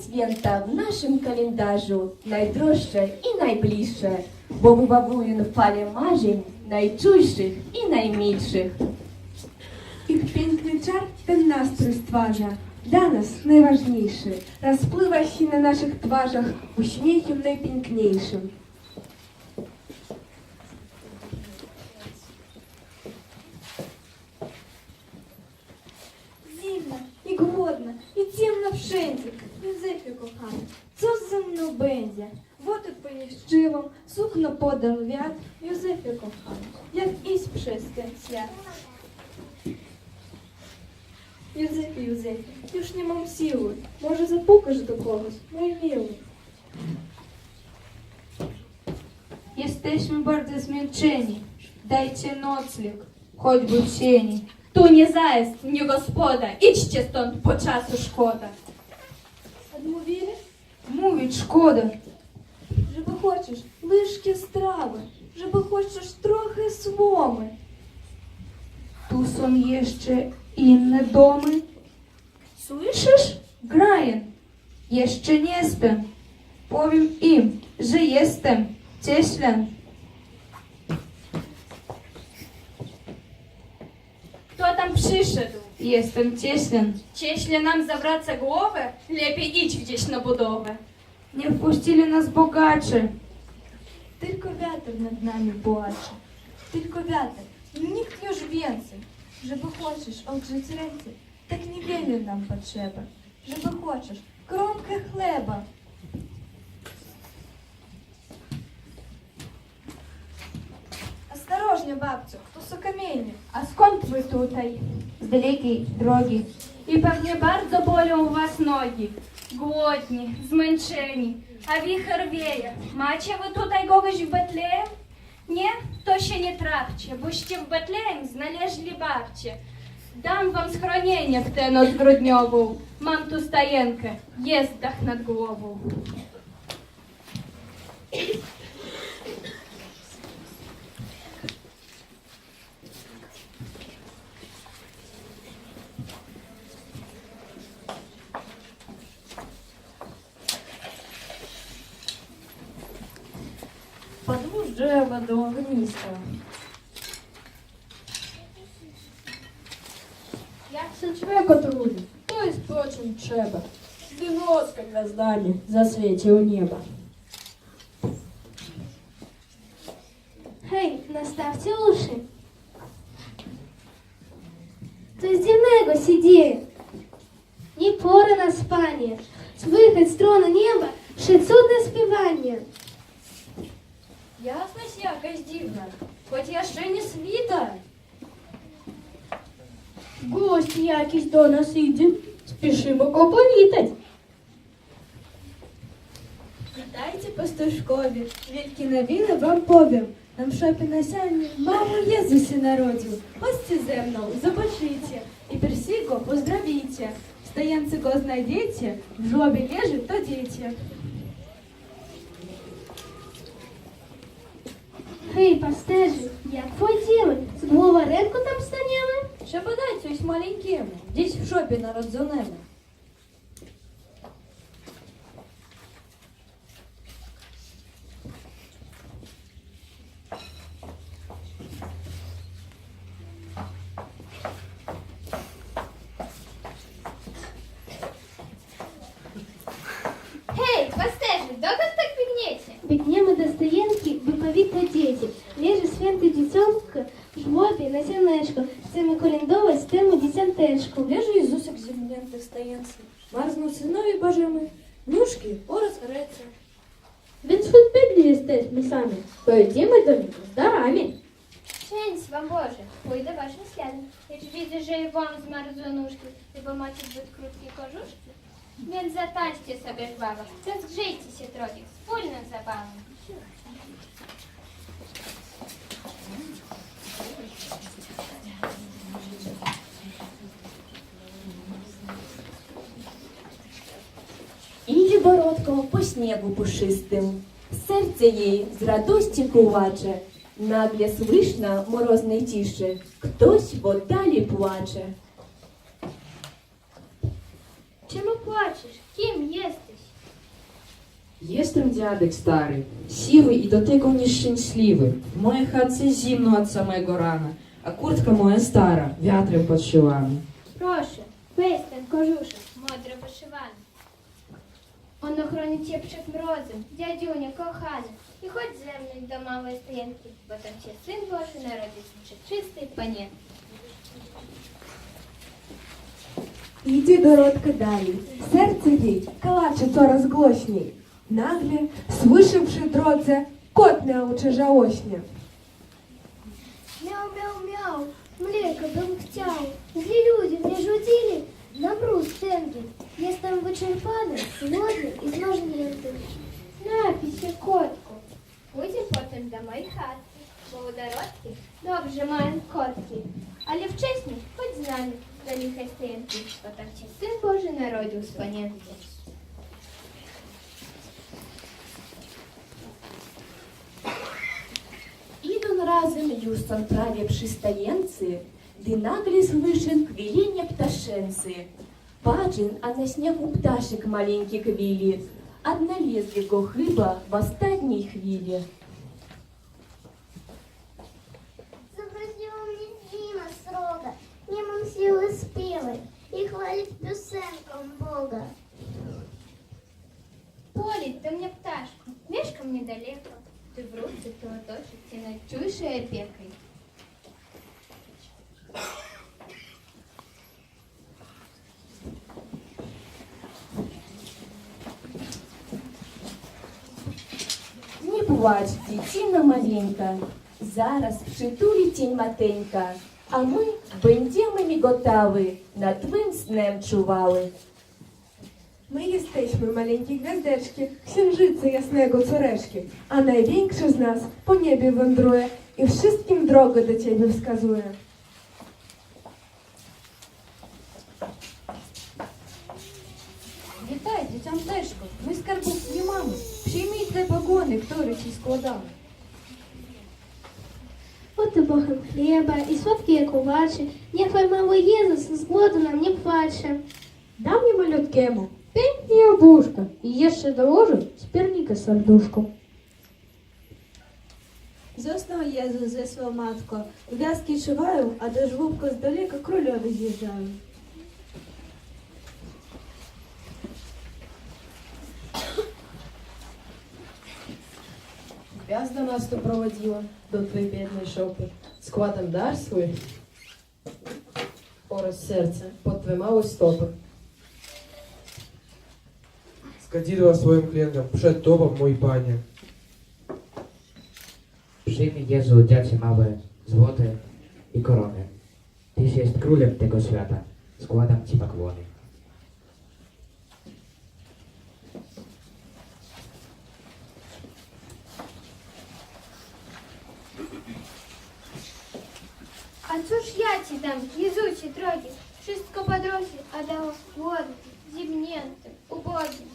święta w naszym kalendarzu najdroższe i najbliższe, bo wywołują falę marzeń najczulszych i najmilszych. Ich piękny czar ten nastrój stwarza, dla nas najważniejszy, rozpływa się na naszych twarzach uśmiechem najpiękniejszym. Zimno i głodno, i ciemno wszędzie. Józefie kochany, co ze mną będzie? Wodę pojeździłam, sukno podał wiatr. Józefie kochany, jak iść przez ten świat? Józefie, już nie mam siły. Może zapukasz do kogoś, mój miły. Jesteśmy bardzo zmęczeni. Dajcie nocleg, choćby w sieni. Tu nie zajazd, nie gospoda. Idźcie stąd, bo czasu szkoda. Odmówili? Mówić szkoda. Żeby хочеш łyżki strawy, żeby хочеш trochę słomy. Tu są jeszcze inne domy. Słyszysz? Grają. Jeszcze nie śpię. Powiem im, że jestem cieślen. Kto tam przyszedł? Jestem cieślen. Cieśle nam zawraca głowę? Lepiej idź gdzieś na budowę. Nie wpuścili nas bogacze. Tylko wiatr nad nami płacze. Tylko wiatr, nikt już więcej. Żeby хочеш ogrzeć ręce, tak niewiele nam potrzeba. Żeby хочеш kromkę chleba. Осторожnie, babciu, to są kamienie. A skąd wy tutaj? Z dalekiej drogi. I pewnie bardzo bolą u was nogi. Głodni, zmęczeni, a wicher wieje. Macie wy tutaj kogoś w Betlejem? Nie? To się nie trafcie, boście w Betlejem znaleźli babcie. Dam wam schronienie w tę noc grudniową. Mam tu stajenkę, jest dach nad głową. Podłóż drzewa do ogniska. Jak się człowieka trudzi, to jest to, czym trzeba. Gdy noc, jak gwiazdami, zaswieci u nieba. Hej, nastawcie uszy. Coś dziwnego się dzieje. Nie pora na spanie. Słychać strony nieba, przecudne śpiewanie. Jasność jakaś dziwna, choć jeszcze nie світа. Гость якийсь до нас іде, спішимо го повітать. Witajcie pastuszkowie, wielkie nowiny wam powiem. Nam szopie na sianie mało Jezus się narodził. Chodźcie ze mną, zobaczycie i персиго поздравите. Стоянцы go znajdziecie, w żłobie leży to dziecię. Hej, pasterzy, jak wchodzimy? Z głowa ręku tam staniemy? Trzeba dać coś maleńkiemu, gdzieś w szopie narodzonemu. Hej, pasterzy, dokąd tak biegniecie? Biegniemy do stojenki, by powitać dzieci. Leży święte dzieciątko w żłobie na ziemeczku. Chcemy kolędować temu dzieciąteczku. Leży Jezusek ziemnięty w stajence. Marzną synowie Bożymy, nóżki oraz ręce. Więc podbiegli jesteśmy sami. Pojedziemy do niego z darami. Szczęść wam Boże, pójdę waszym śladem. Lecz widzę, że i wam zmarzły nóżki, bo macie zbyt krótkie korzuszki. Więc zatańczcie sobie żwawo, rozgrzejcie się trochę wspólnym zabawą. Idzie Borodką po śniegu puszystym, serce jej z radości kołacze. Nagle słyszna w mroznej ciszy, ktoś w oddali płacze. Czemu płaczesz? Kim jesteś? Jestem dziadek stary, siwy i do tego nieszczęśliwy. W mojej chatce zimno od samego rana, a kurtka moja stara, wiatrem podszywana. Proszę, weź ten kożuszek, mądro wyszywany. On ochroni cię przed mrozem, dziadziunia kochany. I chodź ze mną do małej stojanki, bo tam cię Syn Boży narodzi z przeczystej Panienki. Idzie Dorotka dalej. Serce jej kalacze coraz głośniej. Nagle słyszy przy drodze kot miaucze żałośnie. Мяу, мяу, мяу, млека бym chciał. Źli ludzie mnie rzucili na mróz tęgi. Jestem wyczerpany, głodny i zmarznięty. Napij się, kotku. Pójdziemy potem do mojej chatki, bo u Dorotki dobrze mają kotki. Ale wcześniej chodź z nami do lichej stojanki, bo tam cię Syn Boży narodził z Panienki. Idą razem, już są prawie przy stajence, gdy nagle słyszę kwilenie ptaszęcy. Patrzę, a na śniegu ptaszek maleńki kwili. Odnaleźli go chyba w ostatniej chwili. Загрузила мне зима срока, не mam силы спевать и хвалить песенкам Бога. Полі, ти мне пташку, мешкам недалеко. Ты в руці, то оточить, ти ночуєш опекой. Не плач, дитина маленька, зараз притулі тінь матенька, а ми będziemy міготави, над твоїм снем чували. My jesteśmy maleńkie gwiazdeczki, księżyce jasnego córeczki, a największy z nas po niebie wędruje i wszystkim drogę do Ciebie wskazuje. Witaj, dzieciąteczko. My skarbów nie mamy. Przyjmij te pogony, które ci składamy. Oto Bochem chleba i słodkie kołacze, niechaj mały Jezus z głodu nam nie płacze. Dam mi malutkiemu pięknie jabłuszka i jeszcze dołożę z piernika serduszko. Został Jezus ze swoją matką. Gwiazdki szywają, a do żłóbka z daleka królowie zjeżdżają. Gwiazda nas doprowadziła do twojej biednej szopy. Składam dar swój oraz serce pod twoje małe stopy. Скадила своим клиентам przed tobą, mój panie. Przyjmij Jezu, dziacie małe, złote i korony. Tyś jest królem tego świata. Składam ci pokłony. A cóż ja ci dam, Jezusie drogi? Wszystko po drodze oddało głodnym, zimniętym, ubogim.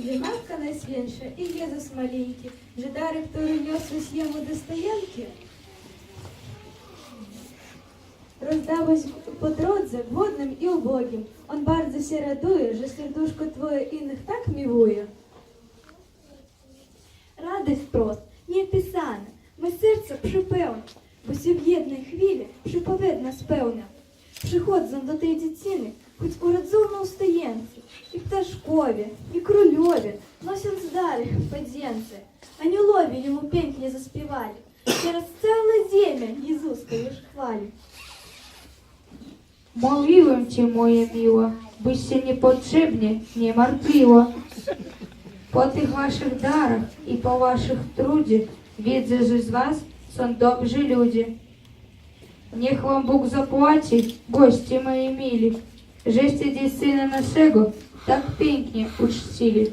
Że Matka Najświętsza i Jezus maleńki, że dary, które niosłeś Jemu do stojanki, rozdałeś po drodze głodnym i ubogim. On bardzo się raduje, że serduszko Twoje innych tak miłuje. Радость прост, неописана, ми серце приповне, бо сі в єдній хвилі приповед нас певне. Приходзом до тієї дитини, хоч у родзовному стоянці, і пташкові, і крольові, носять здари подзенці, ангелові йому пеньки заспівали, через цілу землю Єзуска лиш хвали. Mówiłem ci, moje miło, byś się niepotrzebnie nie martwiło. Po tych waszych darach i po waszych trudzie widzę, że z was są dobrzy ludzie. Niech wam Bóg zapłaci, goście moi mili, żeście dziś Syna naszego tak pięknie uczcili.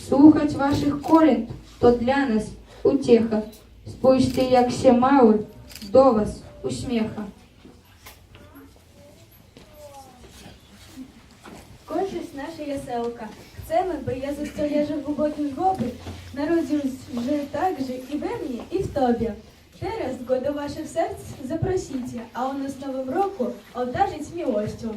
Słuchać waszych kolęd to dla nas uciecha. Spójrzcie, jak się mały do was uśmiecha. Kończyć nasza jasełka. Chcemy, by Jezus, co leży w głębokim żłobie, narodził się także i we mnie, i w Tobie. Teraz go do waszych serc zaprosicie, a On nas w nowym roku obdarzyć miłością.